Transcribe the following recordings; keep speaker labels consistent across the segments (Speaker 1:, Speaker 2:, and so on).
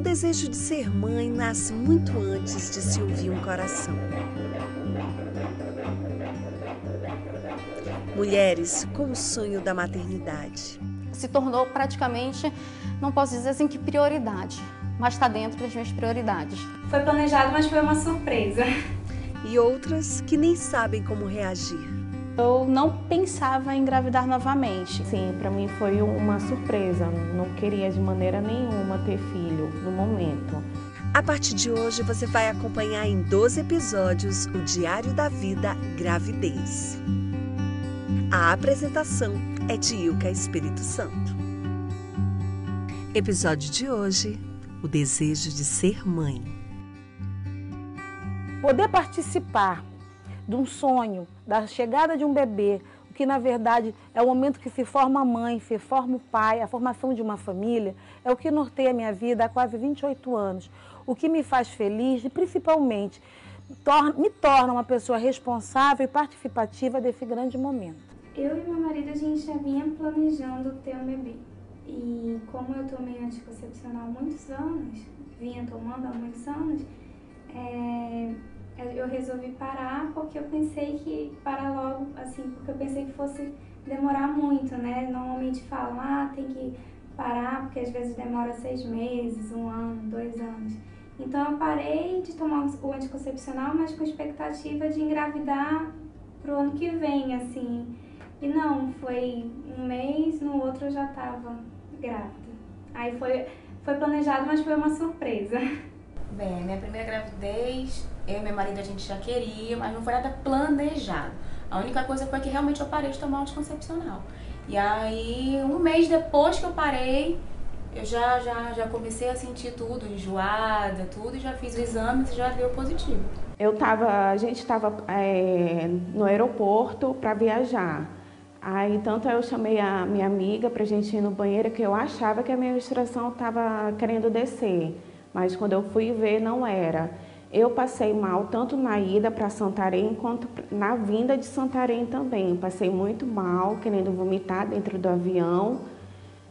Speaker 1: desejo de ser mãe nasce muito antes de se ouvir um coração. Mulheres com o sonho da maternidade.
Speaker 2: Se tornou praticamente, não posso dizer assim que prioridade, mas está dentro das minhas prioridades.
Speaker 3: Foi planejado, mas foi uma surpresa.
Speaker 1: E outras que nem sabem como reagir.
Speaker 4: Eu não pensava em engravidar novamente.
Speaker 5: Sim, para mim foi uma surpresa. Não queria de maneira nenhuma ter filho no momento.
Speaker 1: A partir de hoje você vai acompanhar em 12 episódios o Diário da Vida Gravidez. A apresentação é de Ilka Espírito Santo. Episódio de hoje, o desejo de ser mãe.
Speaker 6: Poder participar de um sonho, da chegada de um bebê, o que na verdade é o momento que se forma a mãe, se forma o pai, a formação de uma família, é o que norteia a minha vida há quase 28 anos. O que me faz feliz e principalmente me torna uma pessoa responsável e participativa desse grande momento.
Speaker 3: Eu e meu marido, a gente já vinha planejando ter um bebê. E como eu tomei anticoncepcional há muitos anos, vinha tomando há muitos anos, eu resolvi parar porque eu pensei que parar logo, assim, porque eu pensei que fosse demorar muito, né? Normalmente falam, tem que parar porque às vezes demora 6 meses, 1 ano, 2 anos. Então eu parei de tomar o anticoncepcional, mas com expectativa de engravidar pro ano que vem, assim. E não, foi 1 mês, no outro eu já estava grávida. Aí foi planejado, mas foi uma surpresa.
Speaker 7: Bem, minha primeira gravidez, eu e meu marido a gente já queria, mas não foi nada planejado. A única coisa foi que realmente eu parei de tomar anticoncepcional. E aí, 1 mês depois que eu parei, eu já comecei a sentir tudo, enjoada, tudo, e já fiz o exame e já deu positivo.
Speaker 5: A gente estava no aeroporto para viajar. Aí, tanto eu chamei a minha amiga para a gente ir no banheiro, que eu achava que a minha menstruação estava querendo descer. Mas quando eu fui ver, não era. Eu passei mal tanto na ida para Santarém, quanto na vinda de Santarém também. Passei muito mal, querendo vomitar dentro do avião,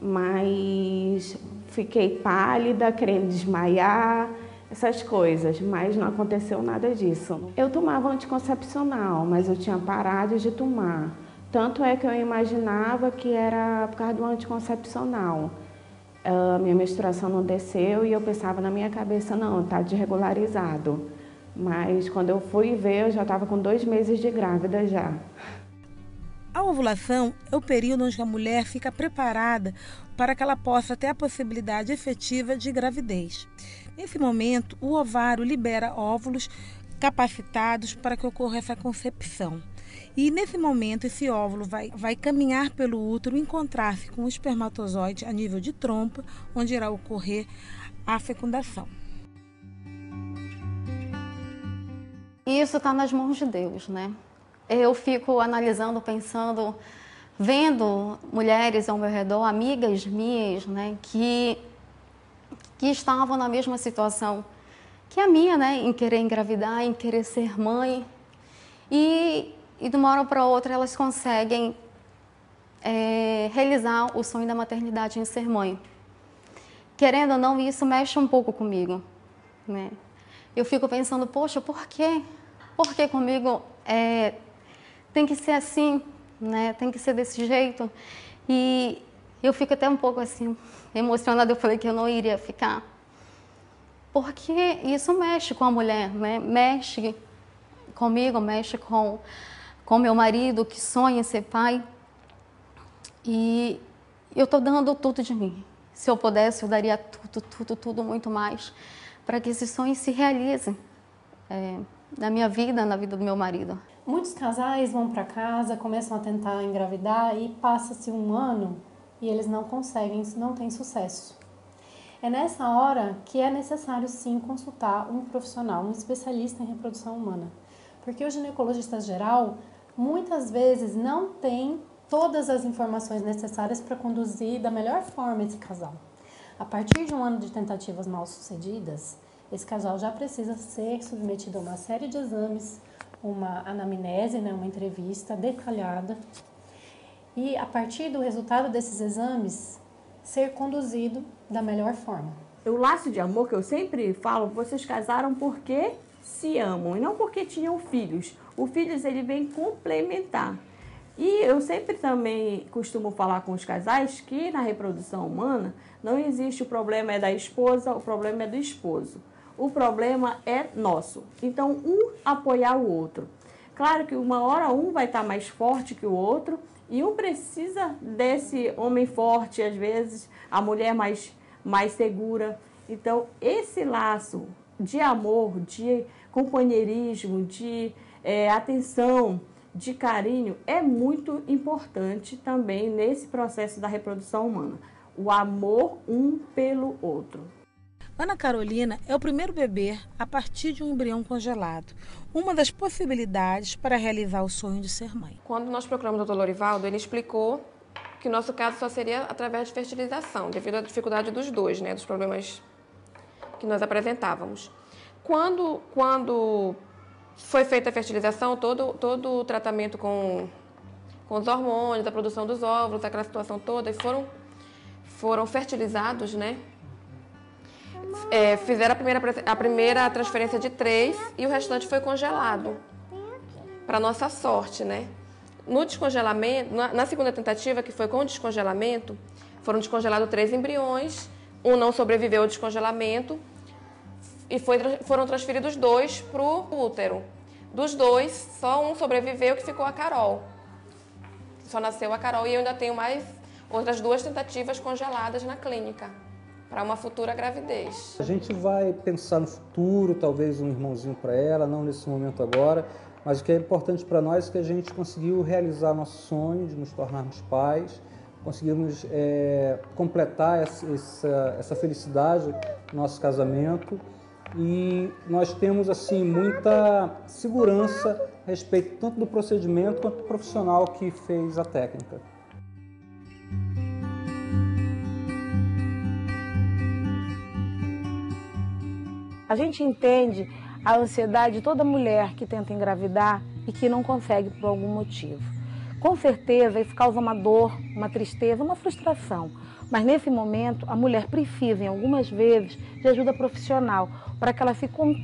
Speaker 5: mas fiquei pálida, querendo desmaiar, essas coisas. Mas não aconteceu nada disso. Eu tomava anticoncepcional, mas eu tinha parado de tomar. Tanto é que eu imaginava que era por causa do anticoncepcional. Minha menstruação não desceu e eu pensava na minha cabeça, não, está desregularizado. Mas quando eu fui ver, eu já estava com 2 meses de grávida já.
Speaker 6: A ovulação é o período onde a mulher fica preparada para que ela possa ter a possibilidade efetiva de gravidez. Nesse momento, o ovário libera óvulos capacitados para que ocorra essa concepção. E nesse momento esse óvulo vai caminhar pelo útero, encontrar-se com o espermatozoide a nível de trompa, onde irá ocorrer a fecundação.
Speaker 2: Isso está nas mãos de Deus, né? Eu fico analisando, pensando, vendo mulheres ao meu redor, amigas minhas, né, que estavam na mesma situação que a minha, né, em querer engravidar, em querer ser mãe. E de uma hora para outra elas conseguem realizar o sonho da maternidade em ser mãe. Querendo ou não, isso mexe um pouco comigo, né? Eu fico pensando, poxa, por quê? Por que comigo tem que ser assim, né? Tem que ser desse jeito? E eu fico até um pouco assim, emocionada. Eu falei que eu não iria ficar. Porque isso mexe com a mulher, né? Mexe comigo, mexe com meu marido, que sonha em ser pai. E eu estou dando tudo de mim. Se eu pudesse, eu daria tudo, muito mais, para que esse sonho se realize na minha vida, na vida do meu marido.
Speaker 8: Muitos casais vão para casa, começam a tentar engravidar e passa-se 1 ano e eles não conseguem, não têm sucesso. É nessa hora que é necessário sim consultar um profissional, um especialista em reprodução humana. Porque o ginecologista geral muitas vezes não tem todas as informações necessárias para conduzir da melhor forma esse casal. A partir de 1 ano de tentativas mal sucedidas, esse casal já precisa ser submetido a uma série de exames, uma anamnese, né, uma entrevista detalhada, e a partir do resultado desses exames, ser conduzido da melhor forma.
Speaker 9: O laço de amor que eu sempre falo, vocês casaram porque se amam e não porque tinham filhos. O filhos ele vem complementar. E eu sempre também costumo falar com os casais que na reprodução humana não existe o problema é da esposa, o problema é do esposo. O problema é nosso. Então, um apoiar o outro. Claro que uma hora um vai estar mais forte que o outro e um precisa desse homem forte, às vezes, a mulher mais segura. Então, esse laço de amor, de companheirismo, de atenção, de carinho, é muito importante também nesse processo da reprodução humana. O amor um pelo outro.
Speaker 6: Ana Carolina é o primeiro bebê a partir de um embrião congelado, uma das possibilidades para realizar o sonho de ser mãe.
Speaker 10: Quando nós procuramos o Dr. Lorivaldo, ele explicou que o nosso caso só seria através de fertilização, devido à dificuldade dos dois, né, dos problemas que nós apresentávamos. Quando foi feita a fertilização, todo o tratamento com os hormônios, a produção dos óvulos, aquela situação toda, e foram fertilizados, né? Fizeram a primeira transferência de 3 e o restante foi congelado, para nossa sorte, né? No descongelamento, na segunda tentativa, que foi com o descongelamento, foram descongelados 3 embriões, um não sobreviveu ao descongelamento e foram transferidos 2 para o útero. Dos 2, só um sobreviveu, que ficou a Carol. Só nasceu a Carol e eu ainda tenho mais outras 2 tentativas congeladas na clínica, para uma futura gravidez.
Speaker 11: A gente vai pensar no futuro, talvez um irmãozinho para ela, não nesse momento agora, mas o que é importante para nós é que a gente conseguiu realizar nosso sonho de nos tornarmos pais, conseguimos completar essa felicidade no nosso casamento e nós temos assim muita segurança a respeito tanto do procedimento quanto do profissional que fez a técnica.
Speaker 12: A gente entende a ansiedade de toda mulher que tenta engravidar e que não consegue por algum motivo. Com certeza isso causa uma dor, uma tristeza, uma frustração. Mas nesse momento a mulher precisa, em algumas vezes, de ajuda profissional para que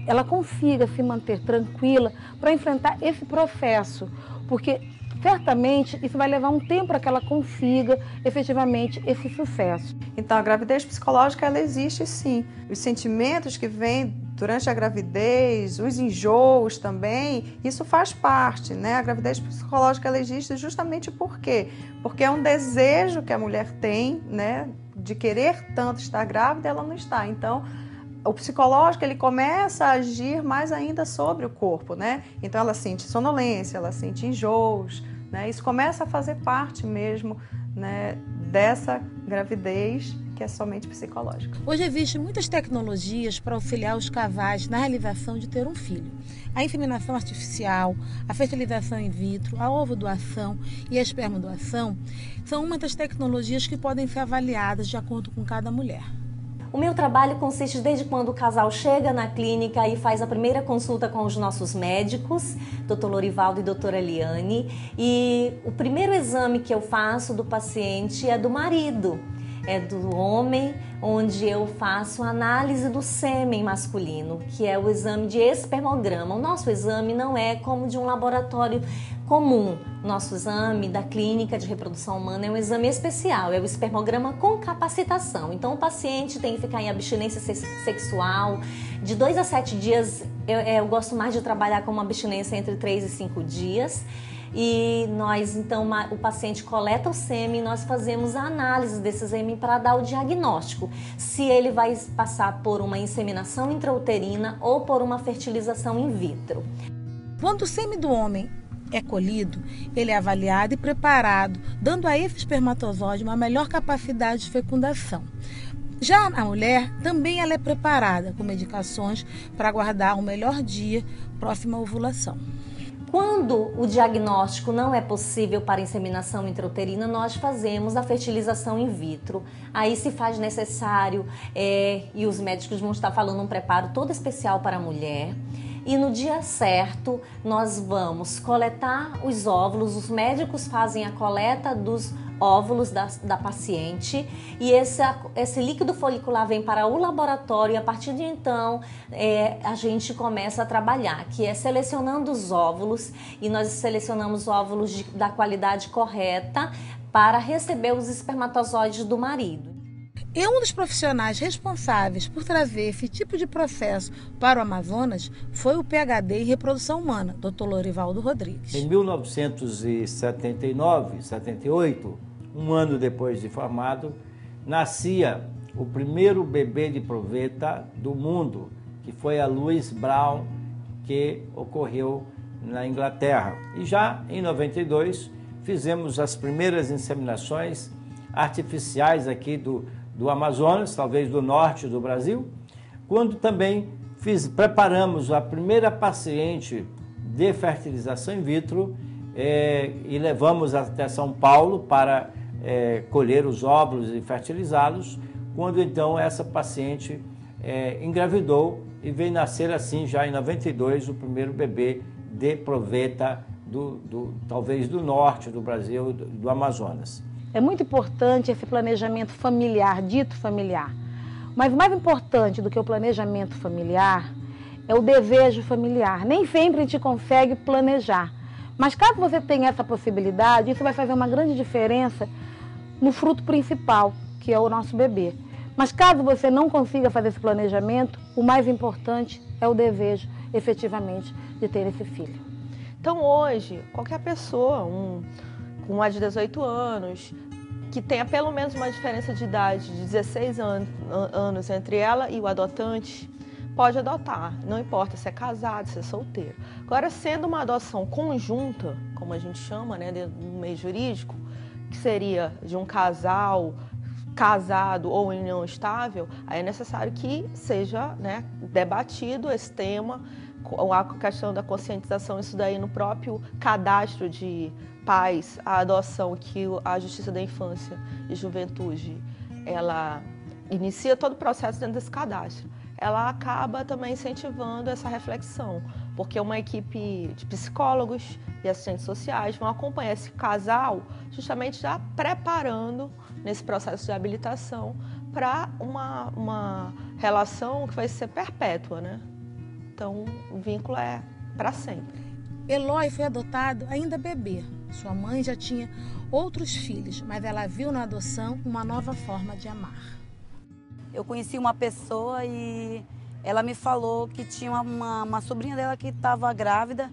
Speaker 12: ela consiga se manter tranquila para enfrentar esse processo. Porque certamente isso vai levar um tempo para que ela consiga efetivamente esse sucesso.
Speaker 13: Então a gravidez psicológica ela existe sim. Os sentimentos que vêm durante a gravidez, os enjoos também, isso faz parte, né? A gravidez psicológica ela existe justamente por quê? Porque é um desejo que a mulher tem, né, de querer tanto estar grávida, ela não está. Então, o psicológico ele começa a agir mais ainda sobre o corpo, né? Então ela sente sonolência, ela sente enjoos, né? Isso começa a fazer parte mesmo, né, dessa gravidez que é somente psicológica.
Speaker 6: Hoje existem muitas tecnologias para auxiliar os casais na realização de ter um filho. A inseminação artificial, a fertilização in vitro, a ovodoação e a espermodoação são uma das tecnologias que podem ser avaliadas de acordo com cada mulher.
Speaker 14: O meu trabalho consiste desde quando o casal chega na clínica e faz a primeira consulta com os nossos médicos, Dr. Lorivaldo e doutora Eliane, e o primeiro exame que eu faço do paciente é do marido, é do homem, onde eu faço a análise do sêmen masculino, que é o exame de espermograma. O nosso exame não é como de um laboratório comum. Nosso exame da clínica de reprodução humana é um exame especial, é o espermograma com capacitação. Então o paciente tem que ficar em abstinência sexual de 2 a 7 dias. Eu gosto mais de trabalhar com uma abstinência entre 3 e 5 dias. E nós, então, o paciente coleta o sêmen e nós fazemos a análise desse sêmen para dar o diagnóstico, se ele vai passar por uma inseminação intrauterina ou por uma fertilização in vitro.
Speaker 6: Quando o sêmen do homem é colhido, ele é avaliado e preparado, dando a esse espermatozoide uma melhor capacidade de fecundação. Já a mulher, também ela é preparada com medicações para aguardar o melhor dia próximo à ovulação.
Speaker 14: Quando o diagnóstico não é possível para inseminação intrauterina, nós fazemos a fertilização in vitro. Aí se faz necessário, e os médicos vão estar falando um preparo todo especial para a mulher. E no dia certo, nós vamos coletar os óvulos, os médicos fazem a coleta dos óvulos da paciente e esse líquido folicular vem para o laboratório e a partir de então a gente começa a trabalhar, que é selecionando os óvulos, e nós selecionamos óvulos da qualidade correta para receber os espermatozoides do marido.
Speaker 6: E um dos profissionais responsáveis por trazer esse tipo de processo para o Amazonas foi o PhD em reprodução humana, Dr. Lorivaldo Rodrigues.
Speaker 15: Em 1979, 78, um ano depois de formado, nascia o primeiro bebê de proveta do mundo, que foi a Louise Brown, que ocorreu na Inglaterra. E já em 92, fizemos as primeiras inseminações artificiais aqui do Amazonas, talvez do norte do Brasil, quando também preparamos a primeira paciente de fertilização in vitro e levamos até São Paulo para colher os óvulos e fertilizá-los, quando então essa paciente engravidou e veio nascer assim já em 92 o primeiro bebê de proveta talvez do norte do Brasil, do Amazonas.
Speaker 12: É muito importante esse planejamento familiar, dito familiar. Mas mais importante do que o planejamento familiar é o desejo familiar. Nem sempre a gente consegue planejar. Mas caso você tenha essa possibilidade, isso vai fazer uma grande diferença no fruto principal, que é o nosso bebê. Mas caso você não consiga fazer esse planejamento, o mais importante é o desejo, efetivamente, de ter esse filho.
Speaker 16: Então hoje, qualquer pessoa, com mais de 18 anos, que tenha pelo menos uma diferença de idade de 16 anos entre ela e o adotante, pode adotar, não importa se é casado, se é solteiro. Agora, sendo uma adoção conjunta, como a gente chama, né, no meio jurídico, que seria de um casal casado ou em união estável, aí é necessário que seja, né, debatido esse tema, a questão da conscientização, isso daí no próprio cadastro de pais, a adoção que a Justiça da Infância e Juventude, ela inicia todo o processo dentro desse cadastro. Ela acaba também incentivando essa reflexão, porque uma equipe de psicólogos e assistentes sociais vão acompanhar esse casal justamente já preparando nesse processo de habilitação para uma relação que vai ser perpétua, né? Então, o vínculo é para sempre.
Speaker 6: Eloy foi adotado ainda bebê. Sua mãe já tinha outros filhos, mas ela viu na adoção uma nova forma de amar.
Speaker 17: Eu conheci uma pessoa e ela me falou que tinha uma sobrinha dela que estava grávida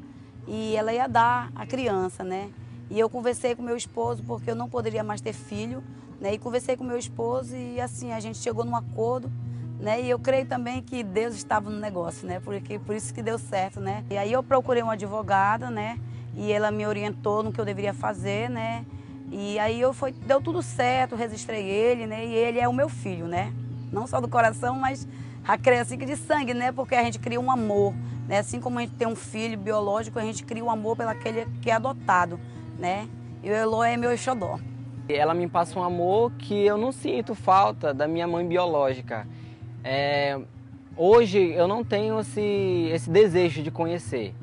Speaker 17: e ela ia dar a criança, né? E eu conversei com meu esposo porque eu não poderia mais ter filho, né? E conversei com meu esposo e assim, a gente chegou num acordo, né? E eu creio também que Deus estava no negócio, né? Por isso que deu certo, né? E aí eu procurei uma advogada, né? E ela me orientou no que eu deveria fazer, né? E aí deu tudo certo, registrei ele, né? E ele é o meu filho, né? Não só do coração, mas a criança de sangue, né? Porque a gente cria um amor, né? Assim como a gente tem um filho biológico, a gente cria um amor pelo aquele que é adotado, né? E o Eloy é meu xodó.
Speaker 18: Ela me passa um amor que eu não sinto falta da minha mãe biológica. Hoje eu não tenho esse desejo de conhecer.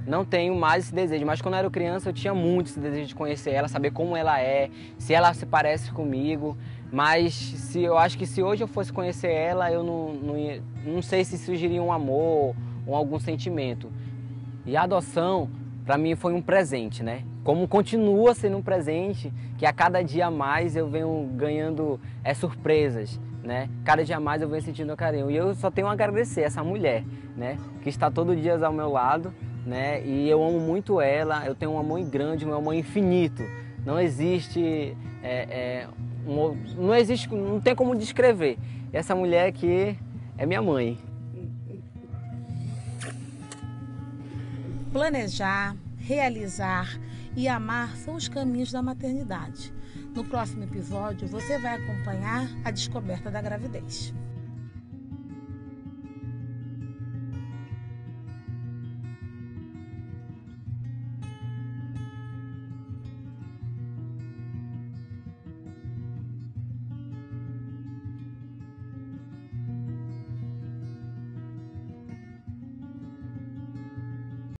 Speaker 18: Não tenho mais esse desejo, mas quando eu era criança eu tinha muito esse desejo de conhecer ela, saber como ela é, se ela se parece comigo. Mas eu acho que se hoje eu fosse conhecer ela, eu não sei se surgiria um amor ou algum sentimento. E a adoção, para mim, foi um presente, né? Como continua sendo um presente, que a cada dia mais eu venho ganhando surpresas, né? Cada dia mais eu venho sentindo carinho. E eu só tenho a agradecer essa mulher, né? Que está todo dia ao meu lado, né? E eu amo muito ela, eu tenho um amor grande, um amor infinito. Não existe... não tem como descrever. Essa mulher aqui é minha mãe.
Speaker 6: Planejar, realizar e amar são os caminhos da maternidade. No próximo episódio, você vai acompanhar a descoberta da gravidez.